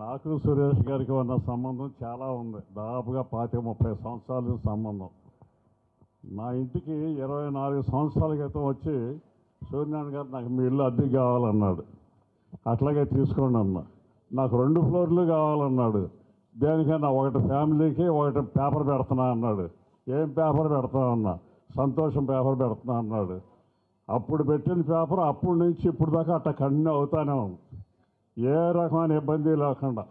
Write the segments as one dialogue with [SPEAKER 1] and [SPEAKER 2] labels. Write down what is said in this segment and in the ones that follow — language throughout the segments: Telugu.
[SPEAKER 1] నాకు సురేష్ గారికి ఉన్న సంబంధం చాలా ఉంది. దాదాపుగా 25-30 సంవత్సరాల సంబంధం. నా ఇంటికి 24 సంవత్సరాల క్రితం వచ్చి సూర్యనారాయణ గారు నాకు మీ ఇల్లు అద్దెకి కావాలన్నాడు. అట్లాగే తీసుకోండి అన్నా. నాకు 2 ఫ్లోర్లు కావాలన్నాడు. దేనికన్నా ఒకటి ఫ్యామిలీకి ఒకటి పేపర్ పెడుతున్నా అన్నాడు. ఏం పేపర్ పెడతా అన్నా? సంతోషం పేపర్ పెడుతున్నా అన్నాడు. అప్పుడు పెట్టిన పేపర్ అప్పటి నుంచి ఇప్పుడు దాకా అట్లా కంటిన్యూ అవుతానే ఉంది. ఏ రకమైన ఇబ్బంది లేకుండా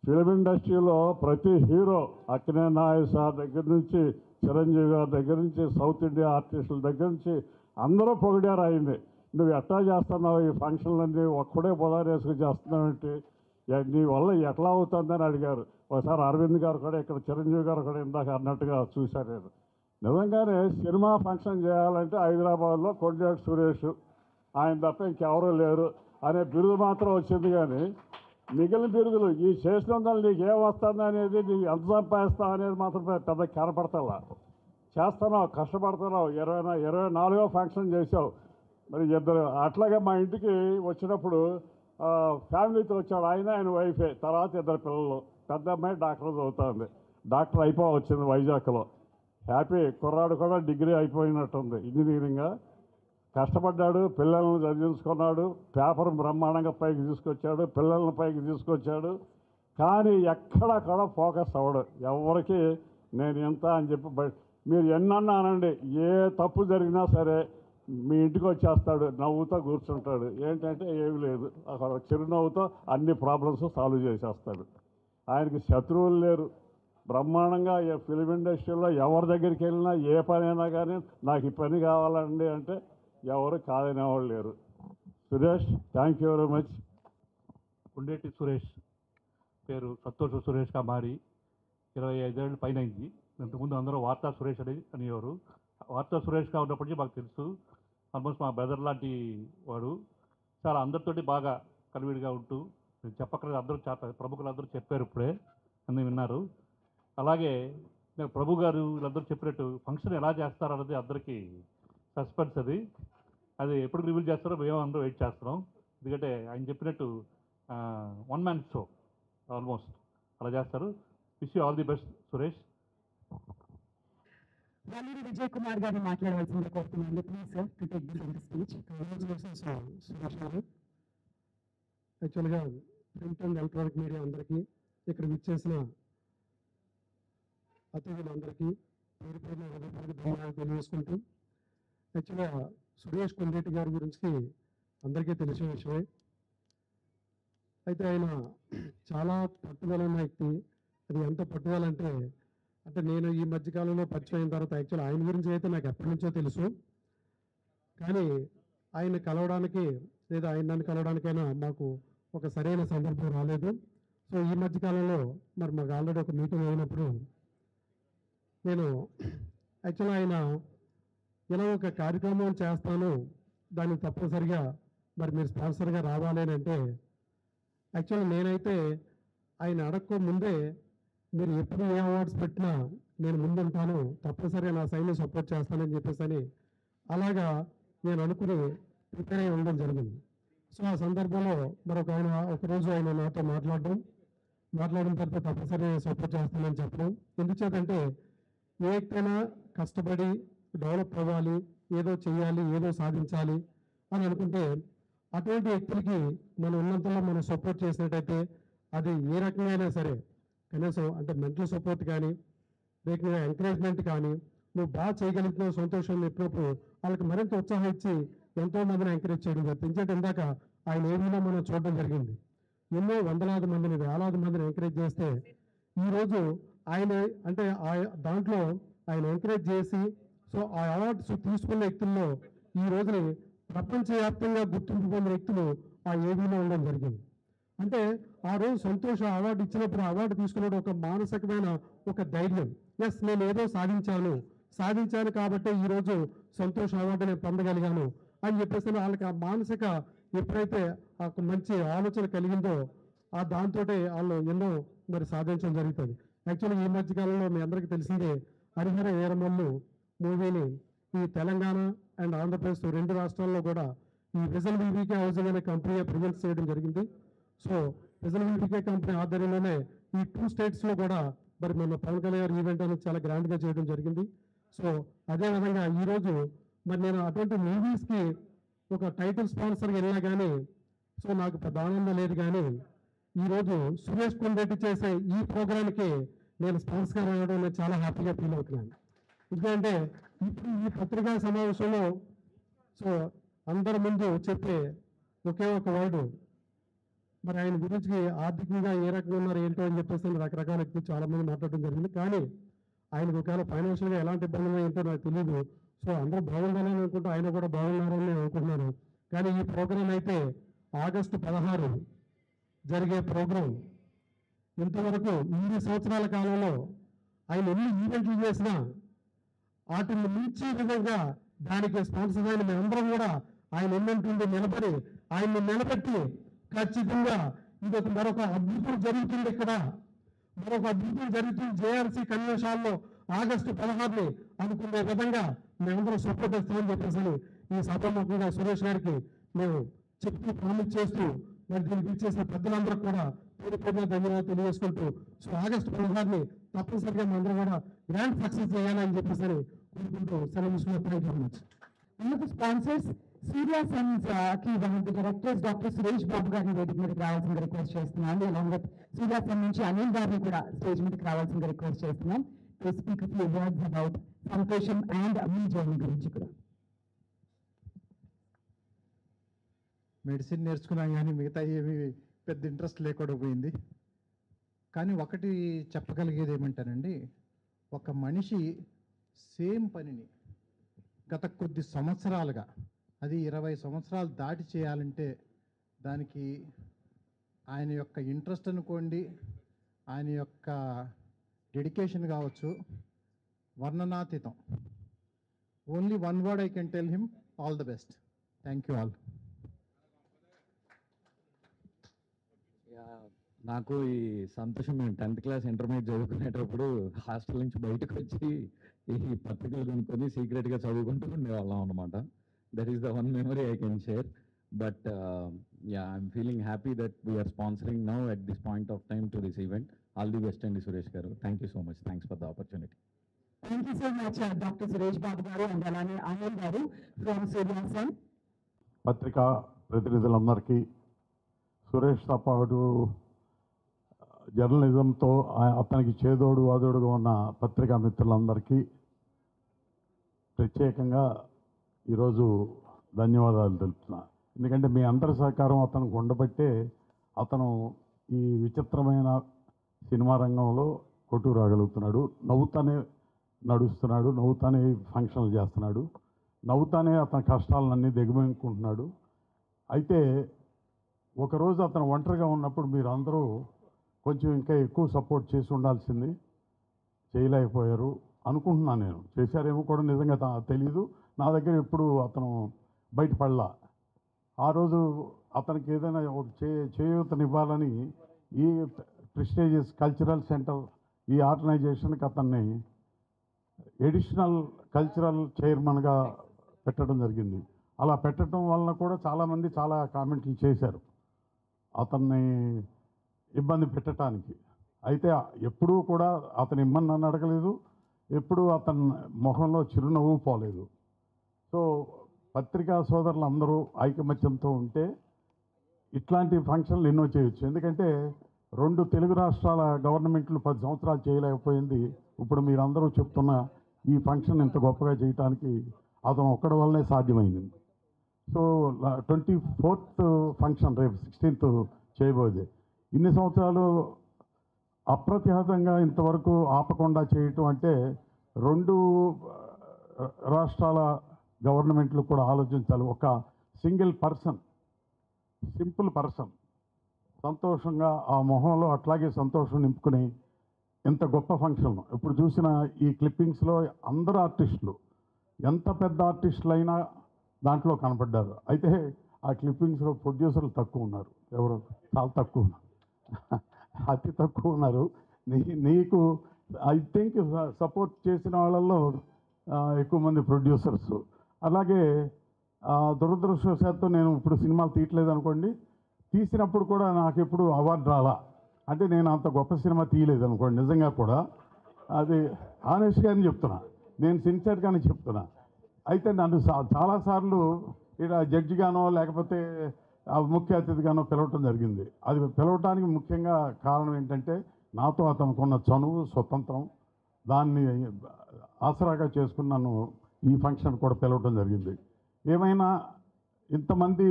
[SPEAKER 1] ఫిలిం ఇండస్ట్రీలో ప్రతి హీరో అక్కినే నాగేశ్వర సార్ దగ్గర నుంచి చిరంజీవి గారి దగ్గర నుంచి సౌత్ ఇండియా ఆర్టిస్టుల దగ్గర నుంచి అందరూ పొగిడారు అయింది. నువ్వు ఎట్లా చేస్తున్నావు ఈ ఫంక్షన్లన్నీ ఒక్కడే పొదారేసుకు చేస్తున్నావేంటి, నీ వల్ల ఎట్లా అవుతుందని అడిగారు. ఒకసారి అరవింద్ గారు కూడా ఇక్కడ చిరంజీవి గారు కూడా ఇందాక అన్నట్టుగా చూశారు. నేను నిజంగానే సినిమా ఫంక్షన్ చేయాలంటే హైదరాబాద్లో కొండేటి సురేష్ ఆయన తప్ప ఇంకెవరూ లేరు అనే బిరుదు మాత్రం వచ్చింది. కానీ మిగిలిన బిరుదులు ఈ చేసినందువల్ల నీకు ఏం వస్తుంది అనేది, నీకు ఎంత సంపాదిస్తావు అనేది మాత్రం పెద్ద కనపడతా. చేస్తున్నావు, కష్టపడుతున్నావు. 24వ ఫంక్షన్ చేసావు. మరి ఇద్దరు అట్లాగే మా ఇంటికి వచ్చినప్పుడు ఫ్యామిలీతో వచ్చాడు. ఆయన వైఫే, తర్వాత 2 పిల్లలు. పెద్ద అమ్మాయి డాక్టర్ చదువుతుంది. డాక్టర్ వచ్చింది వైజాగ్లో. హ్యాపీ. కుర్రాడు కూడా డిగ్రీ అయిపోయినట్టుంది ఇంజనీరింగ్. కష్టపడ్డాడు, పిల్లలను చదివించుకున్నాడు, పేపర్ బ్రహ్మాండంగా పైకి తీసుకొచ్చాడు, పిల్లలను పైకి తీసుకొచ్చాడు. కానీ ఎక్కడక్కడ ఫోకస్ అవ్వడు. ఎవరికి నేను ఎంత అని చెప్పి మీరు ఎన్నన్నా అనండి, ఏ తప్పు జరిగినా సరే మీ ఇంటికి వచ్చేస్తాడు, నవ్వుతో కూర్చుంటాడు. ఏంటంటే ఏమి లేదు, అక్కడ చిరునవ్వుతో అన్ని ప్రాబ్లమ్స్ సాల్వ్ చేసేస్తాడు. ఆయనకి శత్రువులు లేరు. బ్రహ్మాండంగా ఫిలిం ఇండస్ట్రీలో ఎవరి దగ్గరికి వెళ్ళినా ఏ పనైనా కానీ నాకు ఈ పని కావాలండి అంటే ఎవరు కాదనేవాళ్ళు లేరు. Suresh, thank you very much.
[SPEAKER 2] Kondeti Suresh పేరు సంతోష్ సురేష్గా మారి 25 ఏళ్ళు పైన అయింది. ఇంతకుముందు అందరూ వార్తా సురేష్ అనేవారు. వార్తా సురేష్గా ఉన్నప్పటికీ మాకు తెలుసు. ఆల్మోస్ట్ మా బ్రదర్ లాంటి వాడు. చాలా అందరితోటి బాగా కలివిడిగా ఉంటూ, చెప్పక్కర్లేదు, అందరూ ప్రముఖులు అందరూ చెప్పారు, ఇప్పుడే అన్నీ విన్నారు. అలాగే ప్రభు గారు వీళ్ళందరూ చెప్పినట్టు ఫంక్షన్ ఎలా చేస్తారన్నది అందరికీ సస్పెన్స్. అది ఎప్పుడు రివీల్ చేస్తారో మేము అందరూ వెయిట్ చేస్తున్నాం. ఎందుకంటే ఆయన చెప్పినట్టు 1 మ్యాన్ షో ఆల్మోస్ట్ అలా చేస్తారు. Wish you all the best Suresh.
[SPEAKER 3] Vijay Kumar గారిని మాట్లాడవలసింది కోరుతున్నాను. Please sir to take the speech.
[SPEAKER 4] Suresh గారు, యాక్చువల్గా ప్రింట్ అండ్ ఎలక్ట్రానిక్ మీడియా అందరికీ, ఇక్కడ విచ్చేసిన అతిథులందరికీ పేరు పేరున ధన్యవాదాలు తెలియజేసుకుంటూ, యాక్చువల్గా సురేష్ కొండేటి గారి గురించి అందరికీ తెలిసిన విషయమే. అయితే ఆయన చాలా పట్టుదల ఉన్న వ్యక్తి. అది ఎంత పట్టుదలంటే, నేను ఈ మధ్యకాలంలో పరిచయం అయిన తర్వాత యాక్చువల్ ఆయన గురించి అయితే నాకు ఎప్పటి నుంచో తెలుసు. కానీ ఆయన కలవడానికి లేదా ఆయన నన్ను కలవడానికైనా మాకు ఒక సరైన సందర్భం రాలేదు. సో ఈ మధ్యకాలంలో మరి మాకు ఆల్రెడీ ఒక మీటింగ్ అయినప్పుడు నేను యాక్చువల్గా ఆయన ఇలా ఒక కార్యక్రమం చేస్తాను, దానికి తప్పనిసరిగా మరి మీరు స్పాన్సర్గా రావాలి అని అంటే యాక్చువల్లీ నేనైతే ఆయన అడక్కో ముందే మీరు ఎప్పుడు ఏ అవార్డ్స్ పెట్టినా నేను ముందుంటాను, తప్పనిసరిగా నా సైడ్ని సపోర్ట్ చేస్తానని చెప్పేసి అలాగా నేను అనుకుని ప్రిపేర్ అయి ఉండడం జరిగింది. సో ఆ సందర్భంలో ఒకరోజు ఆయన నాతో మాట్లాడిన తర్వాత తప్పనిసరిగా సపోర్ట్ చేస్తానని చెప్పడం. ఎందుచేతంటే ఏ వ్యక్తైనా కష్టపడి డెవలప్ అవ్వాలి, ఏదో చేయాలి, ఏదో సాధించాలి అని అనుకుంటే అటువంటి వ్యక్తులకి మనం ఉన్నంతలో మనం సపోర్ట్ చేసినట్టయితే అది ఏ రకంగా సరే, కనీసం అంటే మెంటల్ సపోర్ట్ కానీ, లేకపోతే ఎంకరేజ్మెంట్ కానీ, నువ్వు బాగా చేయగలుగుతున్నావు సంతోషం చెప్పినప్పుడు వాళ్ళకి మరింత ఉత్సాహం ఇచ్చి ఎంతో మందిని ఎంకరేజ్ చేయడం జరుగుతుంది. ఎందుకంటే ఇందాక ఆయన ఏమైనా మనం చూడడం జరిగింది. ఎన్నో వందలాది మందిని, వేలాది మందిని ఎంకరేజ్ చేస్తే ఈరోజు ఆయన అంటే దాంట్లో ఆయన ఎంకరేజ్ చేసి సో ఆ అవార్డ్స్ తీసుకున్న వ్యక్తుల్లో ఈ రోజుని ప్రపంచవ్యాప్తంగా గుర్తింపు పొందిన వ్యక్తులు ఆ ఏవీలో ఉండడం జరిగింది. అంటే ఆ రోజు సంతోష అవార్డు ఇచ్చినప్పుడు అవార్డు తీసుకున్నప్పుడు ఒక మానసికమైన ఒక ధైర్యం, ఎస్ నేను ఏదో సాధించాను కాబట్టి ఈరోజు సంతోష అవార్డు నేను పొందగలిగాను అని చెప్పేసి వాళ్ళకి ఆ మానసిక ఎప్పుడైతే ఆ మంచి ఆలోచన కలిగిందో ఆ దాంతో వాళ్ళు ఎన్నో మరి సాధించడం జరుగుతుంది. యాక్చువల్లీ ఈ మధ్యకాలంలో మీ అందరికీ తెలిసిందే హరిహర వీరమల్లు మూవీని ఈ తెలంగాణ అండ్ ఆంధ్రప్రదేశ్ రెండు రాష్ట్రాల్లో కూడా ఈ విజన్ వివికే హౌసింగ్ అనే కంపెనీ ప్రజెంట్ చేయడం జరిగింది. సో విజన్ వివికే కంపెనీ ఆధ్వర్యంలోనే ఈ 2 స్టేట్స్లో కూడా మరి మన పవన్ కళ్యాణ్ ఈవెంట్ అనేది చాలా గ్రాండ్గా చేయడం జరిగింది. సో అదేవిధంగా ఈరోజు మరి నేను అటువంటి మూవీస్కి ఒక టైటిల్ స్పాన్సర్గా వెళ్ళినా కానీ సో నాకు పెద్ద ఆనందం లేదు. కానీ ఈరోజు సురేష్ కొండరెడ్డి చేసే ఈ ప్రోగ్రామ్కి నేను స్పాన్సర్గా రావడం నేను చాలా హ్యాపీగా ఫీల్ అవుతున్నాను. ఎందుకంటే ఇప్పుడు ఈ పత్రికా సమావేశంలో సో అందరి ముందు చెప్పే ఒకే ఒక వర్డు మరి ఆయన గురించి ఆర్థికంగా ఏ రకంగా ఉన్నారు ఏంటో అని చెప్పేసి రకరకాల వ్యక్తులు చాలామంది మాట్లాడడం జరిగింది. కానీ ఆయనకు ఒకవేళ ఫైనాన్షియల్గా ఎలాంటి ఇబ్బందులు ఏంటో నాకు తెలియదు. సో అందరూ బాగుండాలని అనుకుంటూ ఆయన కూడా బాగున్నారని నేను అనుకుంటున్నాను. కానీ ఈ ప్రోగ్రాం అయితే ఆగస్టు 16 జరిగే ప్రోగ్రాం ఇంతవరకు 8 సంవత్సరాల కాలంలో ఆయన ఎన్ని ఈవెంట్లు చేసినా వాటిని మించే విధంగా దానికి స్పాన్సర్ అయిన మేమందరం కూడా ఆయన ఎన్నంటుండి ఆయన్ని నిలబెట్టి ఖచ్చితంగా ఇది మరొక అద్భుతం జరుగుతుంది. ఇక్కడ మరొక అద్భుతం జరుగుతుంది జేఆర్సీ కన్వెన్షన్లో ఆగస్టు 16 అనుకునే విధంగా మేమందరం సపోర్ట్ ఇస్తామని చెప్పేసి ఈ సభాముఖంగా సురేష్ గారికి మేము చెప్తూ ప్రామిస్ చేస్తూ మరి దీనికి ఇచ్చేసిన పెద్దలందరూ కూడా పేరు ధన్యవాదాలు తెలియజేసుకుంటూ సో ఆగస్టు 16 తప్పనిసరిగా మనందరం కూడా గ్రాండ్ సక్సెస్ చేయాలని చెప్పేసి కోరుకుంటూ సెలవు thank you very much.
[SPEAKER 3] One of the sponsors, Surya Sons ki one of the directors, Dr. Suresh Babu గారిని వేదిక మీదకి రావాల్సిందిగా రిక్వెస్ట్ చేస్తున్నాను. along with Surya Sons నుంచి అనిల్ గారిని కూడా స్టేజ్ మీదకి రావాల్సిందిగా రిక్వెస్ట్ చేస్తున్నాం. to speak a few words about సంతోషం and మీ జర్నీ గురించి కూడా.
[SPEAKER 5] మెడిసిన్ నేర్చుకున్నాం కానీ మిగతా ఏమి పెద్ద ఇంట్రెస్ట్ లేకుండా పోయింది. కానీ ఒకటి చెప్పగలిగేది ఏమంటానండి, ఒక మనిషి సేమ్ పనిని గత కొద్ది సంవత్సరాలుగా, అది 20 సంవత్సరాలు దాటి చేయాలంటే దానికి ఆయన యొక్క ఇంట్రెస్ట్ అనుకోండి, ఆయన యొక్క డెడికేషన్ కావచ్చు, వర్ణనాతీతం. Only one word I can tell him, all the best. Thank you all.
[SPEAKER 6] నాకు ఈ సంతోషం, మేము 10th క్లాస్ ఇంటర్మీడియట్ చదువుకునేటప్పుడు హాస్టల్ నుంచి బయటకు వచ్చి ఈ పత్రికలు కొనుక్కొని సీక్రెట్గా చదువుకుంటూ ఉండేవాళ్ళం అనమాట. That is the one memory I can share. But I'm feeling happy that we're sponsoring now at this point of time to this event. All the best అండి Suresh garu. Thank you so much. Thanks for the opportunity.
[SPEAKER 3] Thank you so much, Dr. Suresh Babu garu and alane Anil garu from Surya Sons.
[SPEAKER 1] పత్రికా ప్రతినిధులందరికీ, సురేష్తో పాటు జర్నలిజంతో అతనికి చేదోడు వాదోడుగా ఉన్న పత్రికా మిత్రులందరికీ ప్రత్యేకంగా ఈరోజు ధన్యవాదాలు తెలుపుతున్నా. ఎందుకంటే మీ అందరి సహకారం అతనికి ఉండబట్టే అతను ఈ విచిత్రమైన సినిమా రంగంలో కొట్టు రాగలుగుతున్నాడు. నవ్వుతానే నడుస్తున్నాడు, నవ్వుతానే ఫంక్షన్లు చేస్తున్నాడు, నవ్వుతానే అతని కష్టాలన్నీ దిగమింగుకుంటున్నాడు. అయితే ఒకరోజు అతను ఒంటరిగా ఉన్నప్పుడు మీరు అందరూ కొంచెం ఇంకా ఎక్కువ సపోర్ట్ చేసి ఉండాల్సింది, చేయలేకపోయారు అనుకుంటున్నాను. నేను చేశారేమో కూడా నిజంగా తెలీదు. నా దగ్గర ఎప్పుడు అతను బయటపడలా. ఆ రోజు అతనికి ఏదైనా ఒక చేయూతనివ్వాలని ఈ ప్రెస్టీజియస్ కల్చరల్ సెంటర్ ఈ ఆర్గనైజేషన్కి అతన్ని ఎడిషనల్ కల్చరల్ చైర్మన్గా పెట్టడం జరిగింది. అలా పెట్టడం వలన కూడా చాలామంది చాలా కామెంట్లు చేశారు అతన్ని ఇబ్బంది పెట్టడానికి. అయితే ఎప్పుడూ కూడా అతను ఇమ్మని నన్ను అడగలేదు, ఎప్పుడూ అతని మొహంలో చిరునవ్వు పోలేదు. సో పత్రికా సోదరులు అందరూ ఐకమత్యంతో ఉంటే ఇట్లాంటి ఫంక్షన్లు ఎన్నో చేయొచ్చు. ఎందుకంటే 2 తెలుగు రాష్ట్రాల గవర్నమెంట్లు 10 సంవత్సరాలు చేయలేకపోయింది. ఇప్పుడు మీరందరూ చెప్తున్న ఈ ఫంక్షన్ ఇంత గొప్పగా చేయడానికి అతను ఒక్కడి వల్లనే సాధ్యమైంది. సో 24th ఫంక్షన్ రేపు 16th చేయబోయేది. ఇన్ని సంవత్సరాలు అప్రతిహతంగా ఇంతవరకు ఆపకుండా చేయటం అంటే 2 రాష్ట్రాల గవర్నమెంట్లు కూడా ఆలోచించాలి. ఒక సింపుల్ పర్సన్ సంతోషంగా ఆ మొహంలో అట్లాగే సంతోషం నింపుకుని ఎంత గొప్ప ఫంక్షన్. ఇప్పుడు చూసిన ఈ క్లిప్పింగ్స్లో అందరు ఆర్టిస్టులు ఎంత పెద్ద ఆర్టిస్టులు అయినా దాంట్లో కనపడ్డారు. అయితే ఆ క్లిప్పింగ్స్లో ప్రొడ్యూసర్లు తక్కువ ఉన్నారు, ఎవరు చాలా తక్కువ ఉన్నారు, అతి తక్కువ ఉన్నారు. నీకు ఐ థింక్ సపోర్ట్ చేసిన వాళ్ళల్లో ఎక్కువ మంది ప్రొడ్యూసర్స్. అలాగే దురదృష్టవశాత్తు నేను ఇప్పుడు సినిమాలు తీయట్లేదు అనుకోండి, తీసినప్పుడు కూడా నాకు ఎప్పుడు అవార్డు రాలా. అంటే నేను అంత గొప్ప సినిమా తీయలేదు అనుకోండి. నిజంగా కూడా అది ఆనెస్ట్గానే చెప్తున్నా, నేను సిన్సియర్గానే చెప్తున్నా. అయితే నన్ను చాలాసార్లు ఇక్కడ జడ్జిగానో లేకపోతే ముఖ్య అతిథిగానో పిలవటం జరిగింది. అది పిలవటానికి ముఖ్యంగా కారణం ఏంటంటే నాతో అతనుకున్న చనువు, స్వతంత్రం, దాన్ని ఆసరాగా చేసుకుని నన్ను ఈ ఫంక్షన్ కూడా పిలవటం జరిగింది. ఏమైనా ఇంతమంది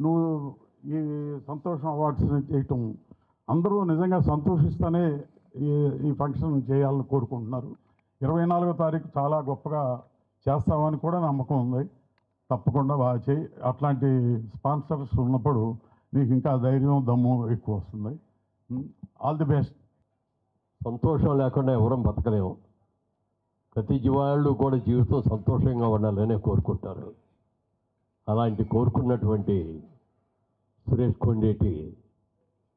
[SPEAKER 1] నువ్వు ఈ సంతోషం అవార్డ్స్ని చేయటం అందరూ నిజంగా సంతోషిస్తూనే ఈ ఫంక్షన్ చేయాలని కోరుకుంటున్నారు. 24వ తారీఖు చాలా గొప్పగా చేస్తామని కూడా నమ్మకం ఉంది. తప్పకుండా బాగా చేయి. అట్లాంటి స్పాన్సర్స్ ఉన్నప్పుడు నీకు ఇంకా ధైర్యం, దమ్ము ఎక్కువ వస్తుంది. All the best.
[SPEAKER 7] సంతోషం లేకుండా ఎవరం బతకలేము. ప్రతి వాళ్ళు కూడా జీవితం సంతోషంగా ఉండాలనే కోరుకుంటారు. అలాంటి కోరుకున్నటువంటి సురేష్ కొండేటి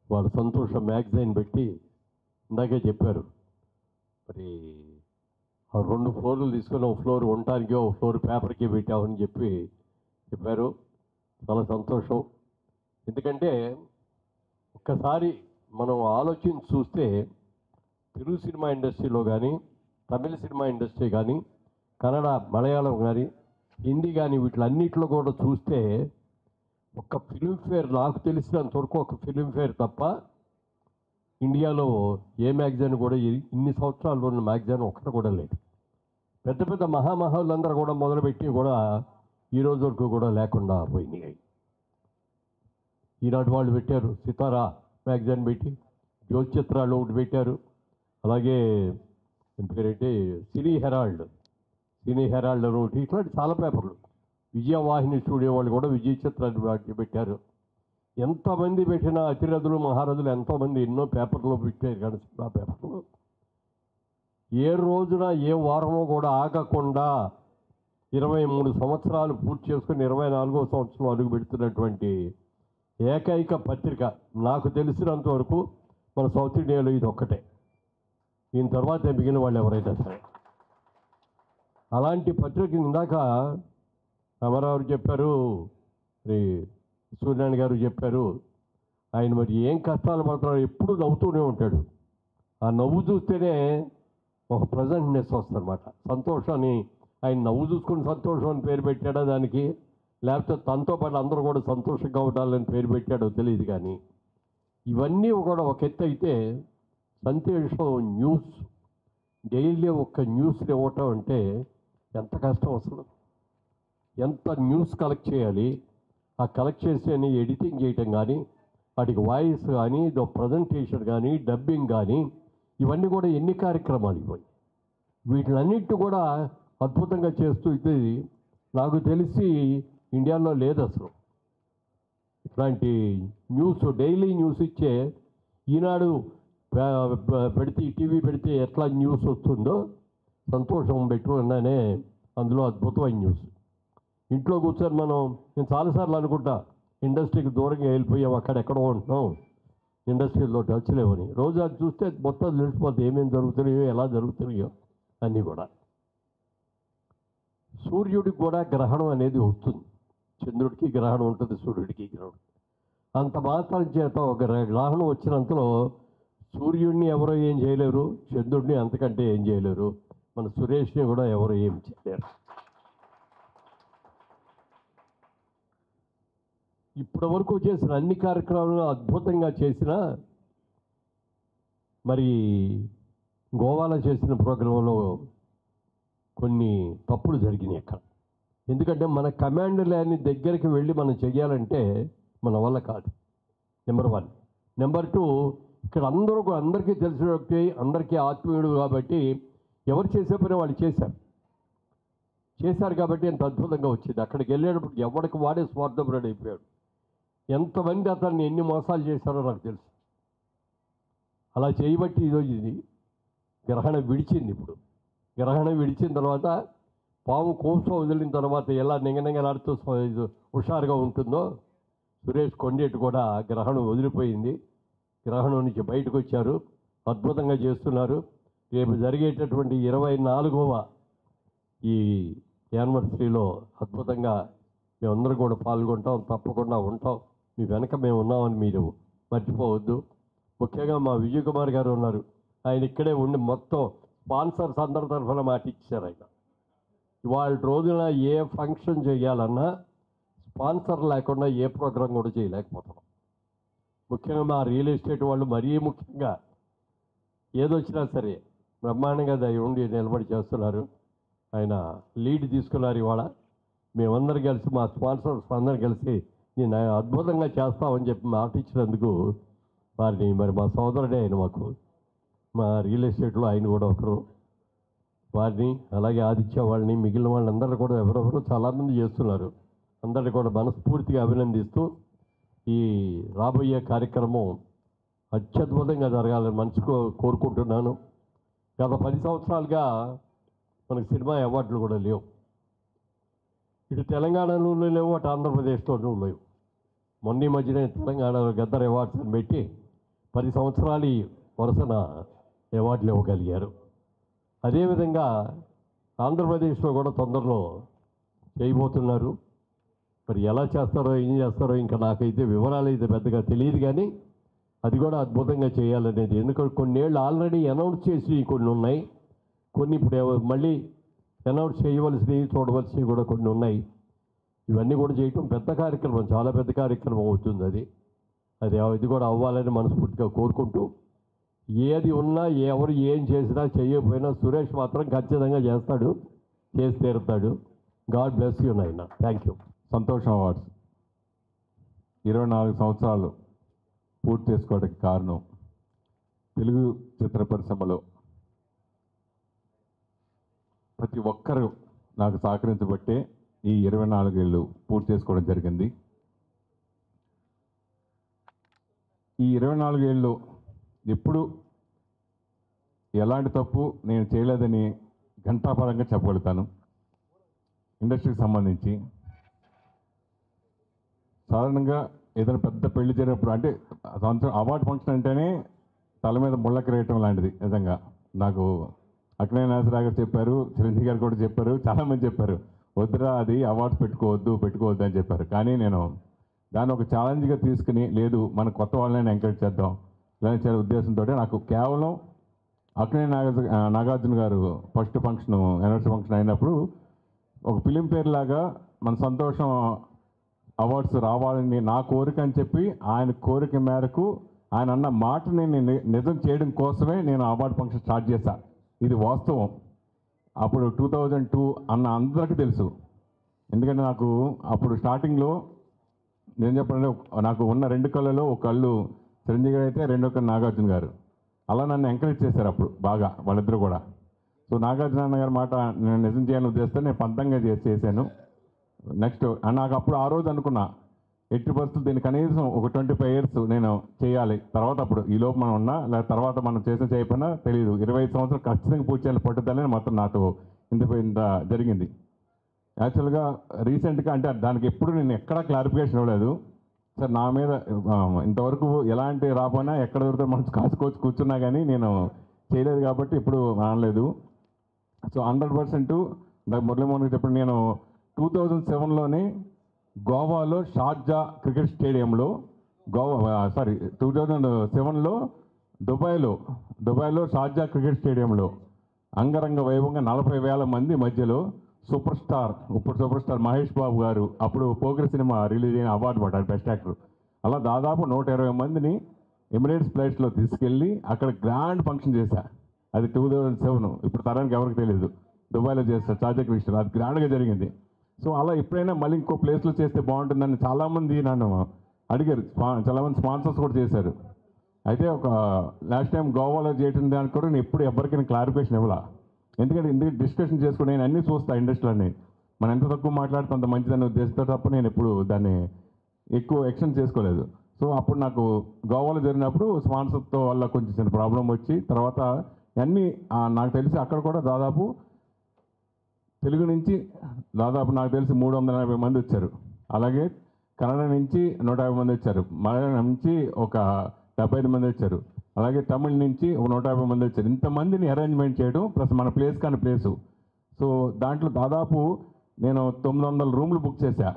[SPEAKER 7] వాళ్ళ సంతోషం మ్యాగజైన్ పెట్టి ఇందాకే చెప్పారు, మరి ఆ 2 ఫ్లోర్లు తీసుకొని ఒక ఫ్లోర్ ఉండటానికి ఒక ఫ్లోర్ పేపర్కి పెట్టామని చెప్పారు. చాలా సంతోషం. ఎందుకంటే ఒక్కసారి మనం ఆలోచించి చూస్తే తెలుగు సినిమా ఇండస్ట్రీలో కానీ, తమిళ సినిమా ఇండస్ట్రీ కానీ, కన్నడ, మలయాళం కానీ, హిందీ కానీ వీటిలన్నిటిలో కూడా చూస్తే ఒక్క ఫిల్మ్ఫేర్, నాకు తెలిసినంతవరకు ఒక ఫిల్మ్ఫేర్ తప్ప ఇండియాలో ఏ మ్యాగజైన్ కూడా ఇన్ని సంవత్సరాల్లో ఉన్న మ్యాగజైన్ ఒక్కటి కూడా లేదు. పెద్ద పెద్ద మహామహులందరూ కూడా మొదలుపెట్టి కూడా ఈ రోజు వరకు కూడా లేకుండా పోయినాయి. ఈనాటి వాళ్ళు పెట్టారు, సితారా మ్యాగజైన్ పెట్టి, జ్యోతి చిత్రాలు ఒకటి పెట్టారు. అలాగే పేరేంటి సినీ హెరాల్డ్ ఒకటి, ఇట్లాంటి చాలా పేపర్లు. విజయవాహిని స్టూడియో వాళ్ళు కూడా విజయ చిత్రాన్ని వాటిని పెట్టారు. ఎంతమంది పెట్టినా అతిరథులు, మహారథులు ఎంతోమంది ఎన్నో పేపర్లో పెట్టారు. కానీ సినిమా పేపర్లు ఏ రోజున ఏ వారమో కూడా ఆగకుండా 23 సంవత్సరాలు పూర్తి చేసుకుని 24వ సంవత్సరం అడుగు పెడుతున్నటువంటి ఏకైక పత్రిక నాకు తెలిసినంత వరకు మన సౌత్ ఇండియాలో ఇది ఒక్కటే. దీని తర్వాత మిగిలిన వాళ్ళు ఎవరైనా సరే. అలాంటి పత్రిక ఇందాక రామారావు చెప్పారు, మరి సూర్యనారాయణ గారు చెప్పారు. ఆయన మరి ఏం కష్టాలు పడుతున్నాడు, ఎప్పుడు నవ్వుతూనే ఉంటాడు. ఆ నవ్వు చూస్తేనే ఒక ప్రజెంట్నెస్ వస్తుందన్నమాట. సంతోషాన్ని ఆయన నవ్వు చూసుకుని సంతోషం అని పేరు పెట్టాడో దానికి, లేకపోతే తనతో పాటు అందరూ కూడా సంతోషంగా ఉండాలని పేరు పెట్టాడో తెలియదు. కానీ ఇవన్నీ కూడా ఒక ఎత్తు అయితే, సంతోషం న్యూస్ డైలీ ఒక్క న్యూస్ని ఇవ్వటం అంటే ఎంత కష్టం అసలు. ఎంత న్యూస్ కలెక్ట్ చేయాలి, ఆ కలెక్ట్ చేసి ఎడిటింగ్ చేయటం కానీ, వాటికి వాయిస్ కానీ, ప్రజెంటేషన్ కానీ, డబ్బింగ్ కానీ, ఇవన్నీ కూడా ఎన్ని కార్యక్రమాలు ఇవ్వాలి. వీటిలన్నిటి కూడా అద్భుతంగా చేస్తూ ఇది నాకు తెలిసి ఇండియాలో లేదు అసలు. ఇట్లాంటి న్యూస్ డైలీ న్యూస్ ఇచ్చే ఈనాడు పెడితే, టీవీ పెడితే ఎట్లా న్యూస్ వస్తుందో సంతోషం పెట్టుకున్నానే అందులో అద్భుతమైన న్యూస్. ఇంట్లో కూర్చొని నేను చాలాసార్లు అనుకుంటా, ఇండస్ట్రీకి దూరంగా వెళ్ళిపోయాం, అక్కడెక్కడో ఉంటున్నాం, ఇండస్ట్రీలో టచ్ లేవని. రోజు అది చూస్తే మొత్తం తెలిసిపోతుంది ఏమేమి జరుగుతున్నాయో, ఎలా జరుగుతున్నాయో అన్నీ కూడా. సూర్యుడికి కూడా గ్రహణం అనేది వస్తుంది. చంద్రుడికి గ్రహణం ఉంటుంది, సూర్యుడికి గ్రహణం. అంత మాత్రం చేత ఒక గ్రహణం వచ్చినంతలో సూర్యుడిని ఎవరో ఏం చేయలేరు, చంద్రుడిని అంతకంటే ఏం చేయలేరు, మన సురేష్ని కూడా ఎవరు ఏం చేయలేరు. ఇప్పటి వరకు చేసిన అన్ని కార్యక్రమాలు అద్భుతంగా చేసిన, మరి గోవాలో చేసిన ప్రోగ్రాంలో కొన్ని తప్పులు జరిగినాయి అక్కడ. ఎందుకంటే మన కమాండ్ ల్యాండ్ దగ్గరికి వెళ్ళి మనం చెయ్యాలంటే మన వల్ల కాదు, నెంబర్ 1. నెంబర్ 2, ఇక్కడ అందరికీ తెలిసిన వ్యక్తి, అందరికీ ఆత్మీయుడు కాబట్టి ఎవరు చేసే పని వాళ్ళు చేశారు కాబట్టి ఎంత అద్భుతంగా వచ్చింది. అక్కడికి వెళ్ళేటప్పుడు ఎవరికి వాడే స్వార్థపరుడు అయిపోయాడు. ఎంతమంది అతన్ని ఎన్ని మోసాలు చేశారో నాకు తెలుసు. అలా చేయబట్టి ఈరోజు ఇది గ్రహణం విడిచింది. ఇప్పుడు గ్రహణం విడిచిన తర్వాత పాము కోసం వదిలిన తర్వాత ఎలా నింగనింగలాడుతూ హుషారుగా ఉంటుందో, సురేష్ కొండేటి కూడా గ్రహణం వదిలిపోయింది. గ్రహణం నుంచి బయటకు వచ్చారు, అద్భుతంగా చేస్తున్నారు. రేపు జరిగేటటువంటి 24వ ఈ యానివర్సరీలో అద్భుతంగా మేమందరం కూడా పాల్గొంటాం, తప్పకుండా ఉంటాం. మీ వెనక మేము ఉన్నామని మీరు మర్చిపోవద్దు. ముఖ్యంగా మా విజయ్ కుమార్ గారు ఉన్నారు, ఆయన ఇక్కడే ఉండి మొత్తం స్పాన్సర్స్ అందరి తరఫున మాట ఇచ్చారు. ఆయన ఇవాళ రోజున ఏ ఫంక్షన్ చేయాలన్నా స్పాన్సర్ లేకుండా ఏ ప్రోగ్రాం కూడా చేయలేకపోతున్నాం. ముఖ్యంగా మా రియల్ ఎస్టేట్ వాళ్ళు మరీ ముఖ్యంగా ఏదొచ్చినా సరే బ్రహ్మాండంగా ఉండి నిలబడి చేస్తున్నారు. ఆయన లీడ్ తీసుకున్నారు. ఇవాళ మేమందరం కలిసి, మా స్పాన్సర్స్ అందరం కలిసి నేను అద్భుతంగా చేస్తామని చెప్పి మాట ఇచ్చినందుకు వారిని, మరి మా సోదరుడే ఆయన, మాకు మా రియల్ ఎస్టేట్లో ఆయన కూడా ఒకరు, వారిని అలాగే ఆదిత్య వాళ్ళని, మిగిలిన వాళ్ళందరూ కూడా ఎవరెవరో చాలామంది చేస్తున్నారు. అందరినీ కూడా మనస్ఫూర్తిగా అభినందిస్తూ ఈ రాబోయే కార్యక్రమం అత్యద్భుతంగా జరగాలని మనసుకు కోరుకుంటున్నాను. గత 10 సంవత్సరాలుగా మనకు సినిమా అవార్డులు కూడా లేవు. ఇటు తెలంగాణలో లేవు, అటు ఆంధ్రప్రదేశ్లోనూ లేవు. మొన్న మధ్యనే తెలంగాణలో గద్దర్ అవార్డ్స్ అని పెట్టి 10 సంవత్సరాలు వరుసన అవార్డులు ఇవ్వగలిగారు. అదేవిధంగా ఆంధ్రప్రదేశ్లో కూడా తొందరలో చేయబోతున్నారు. మరి ఎలా చేస్తారో, ఏం చేస్తారో ఇంకా నాకైతే వివరాలు అయితే పెద్దగా తెలియదు, కానీ అది కూడా అద్భుతంగా చేయాలనేది. ఎందుకంటే కొన్నేళ్ళు ఆల్రెడీ అనౌన్స్ చేసి కొన్ని ఉన్నాయి, కొన్ని ఇప్పుడు మళ్ళీ అనౌన్స్ చేయవలసినవి, చూడవలసినవి కూడా కొన్ని ఉన్నాయి. ఇవన్నీ కూడా చేయటం పెద్ద కార్యక్రమం, చాలా పెద్ద కార్యక్రమం అవుతుంది. అది కూడా అవ్వాలని మనస్ఫూర్తిగా కోరుకుంటూ, ఏది ఉన్నా ఎవరు ఏం చేసినా చేయకపోయినా సురేష్ మాత్రం ఖచ్చితంగా చేస్తాడు, చేసి తీరుతాడు. గాడ్ బ్లెస్ యూ నాయన. Thank you.
[SPEAKER 8] సంతోషం అవార్డ్స్ 24 సంవత్సరాలు పూర్తి చేసుకోవడానికి కారణం తెలుగు చిత్ర పరిశ్రమలో ప్రతి ఒక్కరూ నాకు సహకరించబట్టే ఈ 24 ఏళ్ళు పూర్తి చేసుకోవడం జరిగింది. ఈ 24 ఏళ్ళు ఎప్పుడు ఎలాంటి తప్పు నేను చేయలేదని ఘంటాపరంగా చెప్పగలుగుతాను. ఇండస్ట్రీకి సంబంధించి సాధారణంగా ఏదైనా పెద్ద పెళ్లి జరిగినప్పుడు, అంటే సంవత్సరం అవార్డు ఫంక్షన్ అంటేనే తల మీద ముళ్ళకి రేయటం లాంటిది. నిజంగా నాకు అక్కినేని నాగేశ్వరరావు గారు చెప్పారు, చిరంజీవి గారు కూడా చెప్పారు, చాలామంది చెప్పారు, వద్దురా అది అవార్డ్స్ పెట్టుకోవద్దు అని చెప్పారు. కానీ నేను దాన్ని ఒక ఛాలెంజ్గా తీసుకుని, లేదు మన కొత్త వాళ్ళని ఎంకరేజ్ చేద్దాం ఇలాంటి చేసే ఉద్దేశంతో నాకు కేవలం అక్కినేని నాగార్జున గారు ఫస్ట్ ఫంక్షన్, యానివర్సరీ ఫంక్షన్ అయినప్పుడు ఒక ఫిలిం పేరు లాగా మన సంతోషం అవార్డ్స్ రావాలని నా కోరిక అని చెప్పి, ఆయన కోరిక మేరకు ఆయన అన్న మాటని నేను నిజం చేయడం కోసమే నేను అవార్డు ఫంక్షన్ స్టార్ట్ చేశాను. ఇది వాస్తవం. అప్పుడు 2002 అన్న అందరికీ తెలుసు. ఎందుకంటే నాకు అప్పుడు స్టార్టింగ్లో నేను చెప్పాలంటే నాకు ఉన్న 2 కళ్ళలో ఒక కళ్ళు చిరంజీవి గారు అయితే, రెండో కళ్ళు నాగార్జున గారు. అలా నన్ను ఎంకరేజ్ చేశారు అప్పుడు బాగా వాళ్ళిద్దరు కూడా. సో నాగార్జున గారి మాట నేను నిజం చేయాలని ఉద్దేశంతో నేను పంతంగా చేశాను. నెక్స్ట్ నాకు అప్పుడు ఆ రోజు అనుకున్నా, ఎట్టి పరిస్థితులు దీన్ని కనీసం ఒక 25 years నేను చేయాలి. తర్వాత అప్పుడు ఈ లోపు మనం ఉన్నా, లేదా తర్వాత మనం చేయకపోయినా తెలియదు, 25 సంవత్సరాలు ఖచ్చితంగా పూర్తి చేయాలి పట్టుదలని మొత్తం నాతో ఇంత జరిగింది. యాక్చువల్గా రీసెంట్గా అంటే దానికి ఎప్పుడు నేను ఎక్కడా క్లారిఫికేషన్ ఇవ్వలేదు. సార్ నా మీద ఇంతవరకు ఎలాంటి రాపోయినా ఎక్కడ దొరికితే మనసు కాసుకోవచ్చు కూర్చున్నా కానీ నేను చేయలేదు కాబట్టి ఇప్పుడు అనలేదు. సో 100% మురళీమోహన్ చెప్పండి, నేను 2007లోనే గోవాలో షార్జా క్రికెట్ స్టేడియంలో 2007లో దుబాయ్లో షార్జా క్రికెట్ స్టేడియంలో అంగరంగ వైభవంగా 40,000 మంది మధ్యలో సూపర్ స్టార్ మహేష్ బాబు గారు అప్పుడు పోకిరి సినిమా రిలీజ్ అయిన అవార్డు పడ్డారు బెస్ట్ యాక్టర్. అలా దాదాపు 120 మందిని ఎమిరేట్స్ ఫ్లైట్స్లో తీసుకెళ్ళి అక్కడ గ్రాండ్ ఫంక్షన్ చేశా. అది 2007. ఇప్పుడు తరానికి ఎవరికి తెలియదు. దుబాయ్లో చేస్తారు షార్జా క్రికెట్, అది గ్రాండ్గా జరిగింది. సో అలా ఎప్పుడైనా మళ్ళీ ఇంకో ప్లేస్లో చేస్తే బాగుంటుందని చాలామంది నన్ను అడిగారు. చాలామంది స్పాన్సర్స్ కూడా చేశారు. అయితే ఒక లాస్ట్ టైం గోవాలో చేయడం దానికి కూడా నేను ఎప్పుడు ఎవరికైనా క్లారిఫికేషన్ ఇవ్వాల. ఎందుకంటే ఇందుకు డిస్కషన్ చేసుకుని నేను అన్నీ చూస్తా ఇండస్ట్రీలోని మనం ఎంత తక్కువ మాట్లాడితే అంత మంచిదని ఉద్దేశంతో తప్ప నేను ఎప్పుడు దాన్ని ఎక్కువ ఎక్స్టెండ్ చేసుకోలేదు. సో అప్పుడు నాకు గోవాలో జరిగినప్పుడు స్పాన్సర్తో వల్ల కొంచెం చిన్న ప్రాబ్లం వచ్చి తర్వాత అన్నీ నాకు తెలిసి అక్కడ కూడా దాదాపు తెలుగు నుంచి దాదాపు నాకు తెలిసి 380 మంది వచ్చారు. అలాగే కన్నడ నుంచి 150 మంది వచ్చారు. మలయాళం నుంచి ఒక 75 మంది వచ్చారు. అలాగే తమిళ నుంచి ఒక 150 మంది వచ్చారు. ఇంతమందిని అరేంజ్మెంట్ చేయడం ప్లస్ మన ప్లేస్ కానీ ప్లేసు. సో దాంట్లో దాదాపు నేను 900 రూమ్లు బుక్ చేశా.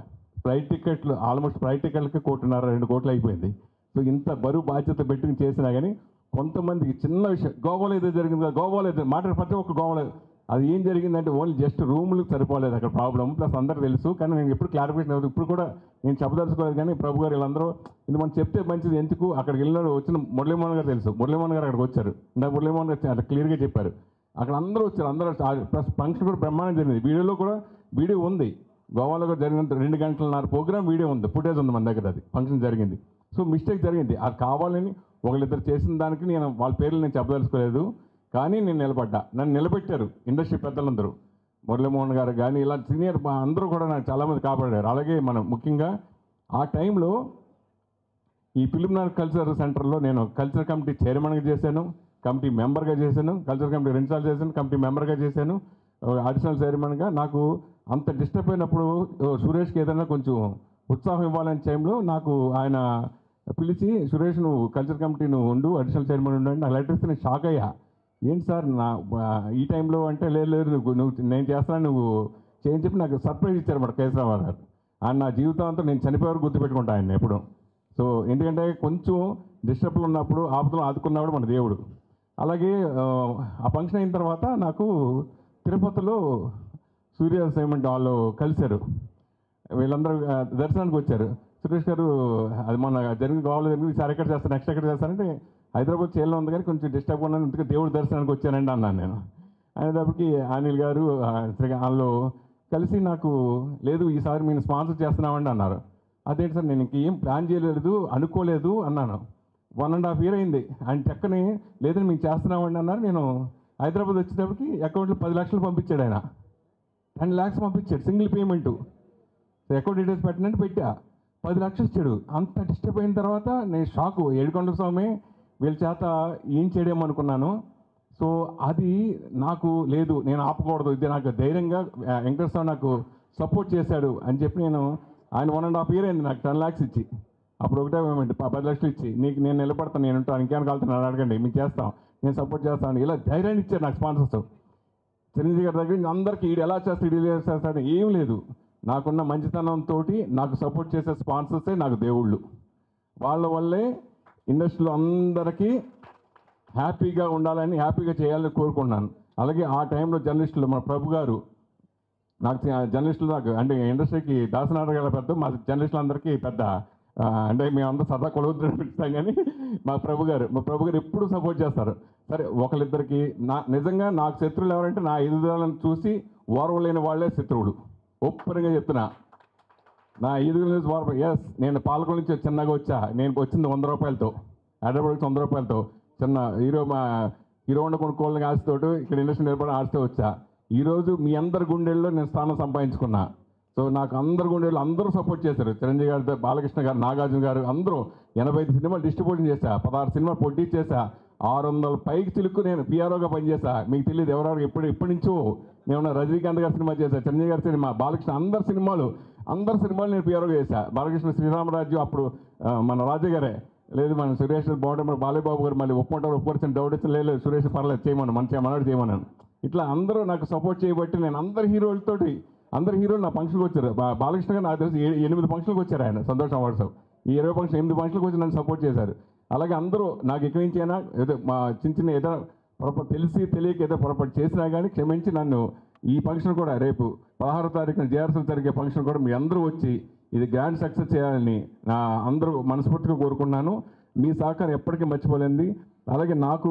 [SPEAKER 8] ఫ్లైట్ టికెట్లు ఆల్మోస్ట్ ఫ్లైట్ టికెట్లకి 1.5-2 కోట్లు అయిపోయింది. సో ఇంత బరువు బాధ్యత పెట్టుకుని చేసినా కానీ కొంతమందికి చిన్న విషయం గోవాలో ఏదో జరిగింది కదా, గోవాలో ఏదో మాట్లాడే ప్రతి ఒక్క గోవాలో అది ఏం జరిగిందంటే ఓన్లీ జస్ట్ రూములకు సరిపోలేదు అక్కడ ప్రాబ్లం. ప్లస్ అందరికీ తెలుసు కానీ నేను ఎప్పుడు క్లారిఫికేషన్ అవ్వదు. ఇప్పుడు కూడా నేను చెప్పదలుచుకోలేదు కానీ ప్రభు గారు వీళ్ళందరూ ఇది మనం చెప్తే మంచిది. ఎందుకు అక్కడికి వెళ్ళిన వచ్చిన మురళీమోహన్ గారు తెలుసు. మురళీమోహన్ గారు అక్కడికి వచ్చారు. ఇందాక మురళీమోహన్ గారు అట్లా క్లియర్గా చెప్పారు. అక్కడ అందరూ వచ్చారు. అందరూ ప్లస్ ఫంక్షన్ కూడా బ్రహ్మాండం జరిగింది. వీడియోలో కూడా వీడియో ఉంది. గోవాలో కూడా జరిగినంత 2 గంటలన్నర ప్రోగ్రామ్ వీడియో ఉంది, ఫుటేజ్ ఉంది మన దగ్గర. అది ఫంక్షన్ జరిగింది. సో మిస్టేక్ జరిగింది. అది కావాలని ఒకళ్ళిద్దరు చేసిన దానికి నేను వాళ్ళ పేర్లు నేను చెప్పదలుచుకోలేదు. కానీ నేను నిలబడ్డా. నన్ను నిలబెట్టారు ఇండస్ట్రీ పెద్దలందరూ. మురళీమోహన్ గారు కానీ ఇలా సీనియర్ అందరూ కూడా నాకు చాలామంది కాపాడారు. అలాగే మనం ముఖ్యంగా ఆ టైంలో ఈ ఫిలింనగర్ కల్చరల్ సెంటర్లో నేను కల్చరల్ కమిటీ చైర్మన్గా చేశాను, కమిటీ మెంబర్గా చేశాను, కల్చరల్ కమిటీ 2 సార్లు చేశాను, కమిటీ మెంబర్గా చేశాను, అడిషనల్ చైర్మన్గా. నాకు అంత డిస్టర్బ్ అయినప్పుడు సురేష్కి ఏదైనా కొంచెం ఉత్సాహం ఇవ్వాలనే టైంలో నాకు ఆయన పిలిచి సురేష్ నువ్వు కల్చరల్ కమిటీ నువ్వు ఉండు, అడిషనల్ చైర్మన్ ఉండండి. ఆ లెటర్ ఇస్తే నేను షాక్ అయ్యా. ఏంటి సార్ ఈ టైంలో అంటే లేదు నువ్వు నేను చేస్తాను నువ్వు చేయని చెప్పి నాకు సర్ప్రైజ్ ఇచ్చారు మాట కేశవరావు గారు. ఆయన నా జీవితాంతం నేను చనిపోయేవారు గుర్తుపెట్టుకుంటా ఆయన ఎప్పుడు. సో ఎందుకంటే కొంచెం డిస్టర్బ్లు ఉన్నప్పుడు ఆపదలు ఆదుకున్నవాడు మన దేవుడు. అలాగే ఆ ఫంక్షన్ అయిన తర్వాత నాకు తిరుపతిలో సూర్య సైమెంట్ వాళ్ళు కలిశారు. వీళ్ళందరూ దర్శనానికి వచ్చారు. సురేష్ గారు అది మొన్న జరిగింది గోవాలో జరిగింది, ఈసారి ఎక్కడ చేస్తాను నెక్స్ట్ ఎక్కడ చేస్తానంటే హైదరాబాద్ చేయాలో ఉంది కానీ కొంచెం డిస్టర్బ్ ఉన్నాను, అందుకే దేవుడు దర్శనానికి వచ్చానండి అన్నాను నేను. అనేటప్పటికి అనిల్ గారు వాళ్ళు కలిసి నాకు లేదు ఈసారి మేము స్పాన్సర్ చేస్తున్నామండి అన్నారు. అదేంటి సార్ నేను ఇంకేం ప్లాన్ చేయలేదు అనుకోలేదు అన్నాను. 1.5 year అయింది. ఆయన చెక్కని లేదని మేము చేస్తున్నామండి అన్నారు. నేను హైదరాబాద్ వచ్చేటప్పటికి అకౌంట్లో 10 లక్షలు పంపించాడు ఆయన. 10 lakhs పంపించాడు సింగిల్ పేమెంటు. అకౌంట్ డీటెయిల్స్ పెట్టినట్టు పెట్టా 10 లక్షలు ఇచ్చాడు. అంత డిస్టర్బ్ అయిన తర్వాత నేను షాకు. ఏడుకొండ స్వామి వీళ్ళ చేత ఏం చేయడం అనుకున్నాను. సో అది నాకు లేదు నేను ఆపకూడదు, ఇది నాకు ధైర్యంగా వెంకటేశ్వర స్వామి నాకు సపోర్ట్ చేశాడు అని చెప్పి నేను ఆయన 1.5 year అయింది నాకు 10 lakhs ఇచ్చి. అప్పుడు ఒకటే పేమెంట్ 10 లక్షలు ఇచ్చి నీకు నేను నిలబడతాను, నేను ఉంటాను, ఇంకేమైనా కాలుతున్నాను అడగండి మీకు చేస్తాం, నేను సపోర్ట్ చేస్తాను, ఇలా ధైర్యాన్ని ఇచ్చారు నాకు స్పాన్సర్స్. చిరంజీవి గారి దగ్గర అందరికీ ఈడు ఎలా చేస్తాడు ఈడు చేస్తాడు ఏం లేదు. నాకున్న మంచితనంతో నాకు సపోర్ట్ చేసే స్పాన్సర్సే నాకు దేవుళ్ళు. వాళ్ళ వల్లే ఇండస్ట్రీలో అందరికీ హ్యాపీగా ఉండాలని హ్యాపీగా చేయాలని కోరుకున్నాను. అలాగే ఆ టైంలో జర్నలిస్టులు మన ప్రభు గారు నాకు జర్నలిస్టులు నాకు అంటే ఇండస్ట్రీకి దాసనాథ గారు పెద్ద మా జర్నలిస్టులు అందరికీ పెద్ద అంటే మేమందరూ సదా కొలవద్దని పిలుస్తాం కానీ మా ప్రభు గారు ఎప్పుడూ సపోర్ట్ చేస్తారు. సరే ఒకళ్ళిద్దరికి నిజంగా నాకు శత్రువులు ఎవరంటే నా ఎదుగుదలను చూసి ఓర్వలేని వాళ్ళే శత్రువులు. ఓపెన్గా చెప్తున్నా నా ఎదుగుదల నుంచి ఓర్వ. ఎస్ నేను పాలకొల నుంచి చిన్నగా వచ్చా. నేను వచ్చింది 100 రూపాయలతో, హైదరాబాద్కి 100 రూపాయలతో చిన్న హీరో ఉండ కొనుక్కోవాలని ఆశతోటి ఇక్కడ ఇండస్ట్రీ నిలబడి ఆశతో వచ్చా. ఈరోజు మీ అందరి గుండెల్లో నేను స్థానం సంపాదించుకున్నా. సో నాకు అందరి గుండెల్లో అందరూ సపోర్ట్ చేశారు. చిరంజీవి గారు, బాలకృష్ణ గారు, నాగార్జున గారు అందరూ 85 సినిమాలు డిస్ట్రిబ్యూషన్ చేశా, 16 సినిమాలు పొట్టి చేశా, 600 పైకి చిలుక్కు నేను పిఆర్ఓగా పనిచేశా. మీకు తెలియదు ఎవరెవరు ఎప్పటి నుంచో నేను రజనీకాంత్ గారి సినిమా చేశాను, చిరంజీవి గారి సినిమా, బాలకృష్ణ అందరి సినిమాలు నేను పిఆర్ఓ చేశా. బాలకృష్ణ శ్రీరామరాజ్యం అప్పుడు మన రాజు గారే, లేదు మన సురేష్ బాగుంటే బాలయ్యబాబు గారు మళ్ళీ ఒప్పుకుంటారు డౌట్ వచ్చి లేదు సురేష్ పర్లేదు చేయమని మనోడు చేయమన్నాను. ఇట్లా అందరూ నాకు సపోర్ట్ చేయబట్టి నేను అందరు హీరోలు నా ఫంక్షన్కి వచ్చారు. బాలకృష్ణ గారు నాకు తెలిసి 8 ఫంక్షన్కి వచ్చారు ఆయన సంతోష్ అవార్డ్స్. ఈ 20 ఫంక్షన్ 8 ఫంక్షన్కి వచ్చి నన్ను సపోర్ట్ చేశారు. అలాగే అందరూ నాకు ఎక్కడి నుంచి అయినా ఏదో మా చిన్న ఏదో పొరపాటు తెలియక ఏదో పొరపాటు చేసినా కానీ క్షమించి నన్ను ఈ ఫంక్షన్ కూడా రేపు 16వ తారీఖున జేఆర్సీలో జరిగే ఫంక్షన్ కూడా మీ అందరూ వచ్చి ఇది గ్రాండ్ సక్సెస్ చేయాలని నా అందరూ మనస్ఫూర్తిగా కోరుకున్నాను. మీ సహకారం ఎప్పటికీ మర్చిపోలేంది. అలాగే నాకు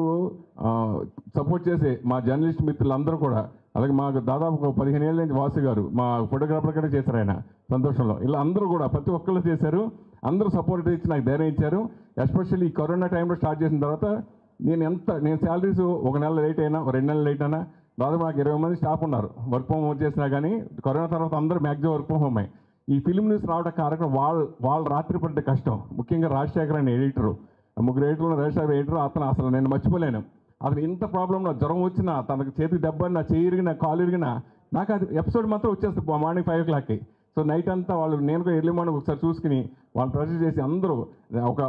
[SPEAKER 8] సపోర్ట్ చేసే మా జర్నలిస్ట్ మిత్రులందరూ కూడా, అలాగే మాకు దాదాపు 15 ఏళ్ళ నుంచి వాసు గారు మా ఫోటోగ్రాఫర్ కూడా చేశారు ఆయన సంతోషంలో. ఇలా అందరూ కూడా ప్రతి ఒక్కళ్ళు చేశారు. అందరూ సపోర్ట్ ఇచ్చి నాకు ధైర్యం ఇచ్చారు. ఎస్పెషల్లీ ఈ కరోనా టైంలో స్టార్ట్ చేసిన తర్వాత నేను శాలరీస్ 1 నెల లేట్ అయినా 2 నెలలు లేట్ అయినా దాదాపు నాకు 20 మంది స్టాఫ్ ఉన్నారు. వర్క్ ఫ్రమ్ హోమ్ చేసినా కానీ కరోనా తర్వాత అందరూ మ్యాక్సిమం వర్క్ ఫ్రమ్ హోమ్. ఈ ఫిలిం న్యూస్ రావడం కారణం వాళ్ళు రాత్రి పడ్డ కష్టం. ముఖ్యంగా రాజశేఖర్ అనే ఎడిటరు, 3 ఎడిటర్లు రాజశేఖర్ ఎడిటర్, అతను అసలు నేను మర్చిపోలేను. అసలు ఇంత ప్రాబ్లంలో జ్వరం వచ్చినా, తనకు చేతికి దెబ్బ, నా చేయి ఇరిగినా, కాలు ఇరిగినా నాకు అది ఎపిసోడ్ మాత్రం వచ్చేస్తుంది మార్నింగ్ 5 o'clockకి. సో నైట్ అంతా వాళ్ళు నేను కూడా ఎర్లీ మార్నింగ్ ఒకసారి చూసుకుని వాళ్ళు ప్రెజర్ చేసి అందరూ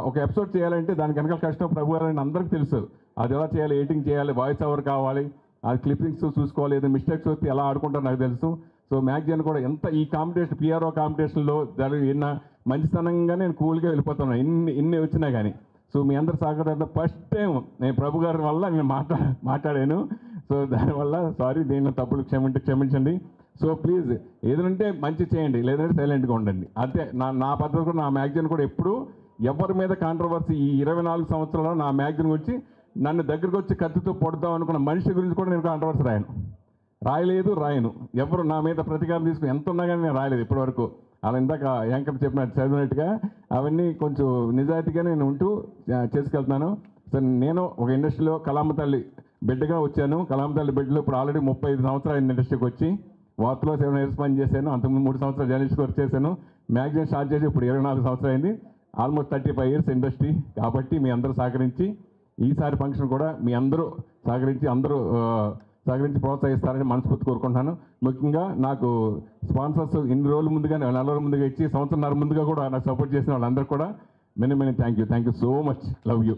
[SPEAKER 8] ఒక ఎపిసోడ్ చేయాలంటే దానికి వెనకాల కష్టం ప్రభు గారని అందరికీ తెలుసు. అది ఎలా చేయాలి, ఎడిటింగ్ చేయాలి, వాయిస్ ఓవర్ కావాలి, అది క్లిప్పింగ్స్ చూసుకోవాలి, ఏదో మిస్టేక్స్ వస్తే ఎలా ఆడుకుంటారో నాకు తెలుసు. సో మ్యాగజైన్ కూడా ఎంత ఈ కాంపిటీషన్ పిఆర్ఓ కాంపిటీషన్లో జరిగిన మంచితనంగా నేను కూల్గా వెళ్ళిపోతున్నాను ఇన్ని వచ్చినా కానీ. సో మీ అందరి సహకారం ఫస్ట్ టైం నేను ప్రభు గారి వల్ల నేను మాట్లాడాను. సో దానివల్ల సారీ, దీన్ని తప్పులు క్షమించండి. సో ప్లీజ్ ఏదంటే మంచి చేయండి, లేదంటే సైలెంట్గా ఉండండి. అంతే నా పద్ధతి కూడా. నా మ్యాగజైన్ కూడా ఎప్పుడు ఎవరి మీద కాంట్రవర్సీ ఈ 24 సంవత్సరాల్లో నా మ్యాగజైన్ గురించి నన్ను దగ్గరకు వచ్చి కత్తితో పొడదాం అనుకున్న మనిషి గురించి కూడా నేను కాంట్రవర్సీ రాయను. ఎవరు నా మీద ప్రతీకారం తీసుకుని ఎంత ఉన్నా కానీ నేను రాయలేదు ఇప్పటివరకు. అలా ఇందాక యాంకర్ చదివినట్టుగా అవన్నీ కొంచెం నిజాయితీగా నేను ఉంటూ చేసుకెళ్తున్నాను. సో నేను ఒక ఇండస్ట్రీలో కలామ తల్లి బిడ్డగా వచ్చాను. కలామ తల్లి బిడ్డలో ఇప్పుడు ఆల్రెడీ 35 సంవత్సరాలు ఇండస్ట్రీకి వచ్చి వార్తలో 7 years పని చేశాను. అంతకుముందు 3 సంవత్సరాలు జర్నలిస్ట్ వర్క్ చేశాను. మ్యాగజైన్ స్టార్ట్ చేసి ఇప్పుడు 24 సంవత్సరాలు అయింది. Almost 35 years industry. కాబట్టి మీ అందరూ సహకరించి ఈసారి ఫంక్షన్ కూడా మీ అందరూ సహకరించి ప్రోత్సహిస్తారని మనస్ఫూర్తి కోరుకుంటున్నాను. ముఖ్యంగా నాకు స్పాన్సర్స్ ఇన్ని రోజుల ముందుగా 4 రోజుల ముందుగా ఇచ్చి సంవత్సరంన్నర ముందుగా కూడా నాకు సపోర్ట్ చేసిన వాళ్ళందరూ కూడా many thank you so much. Love you.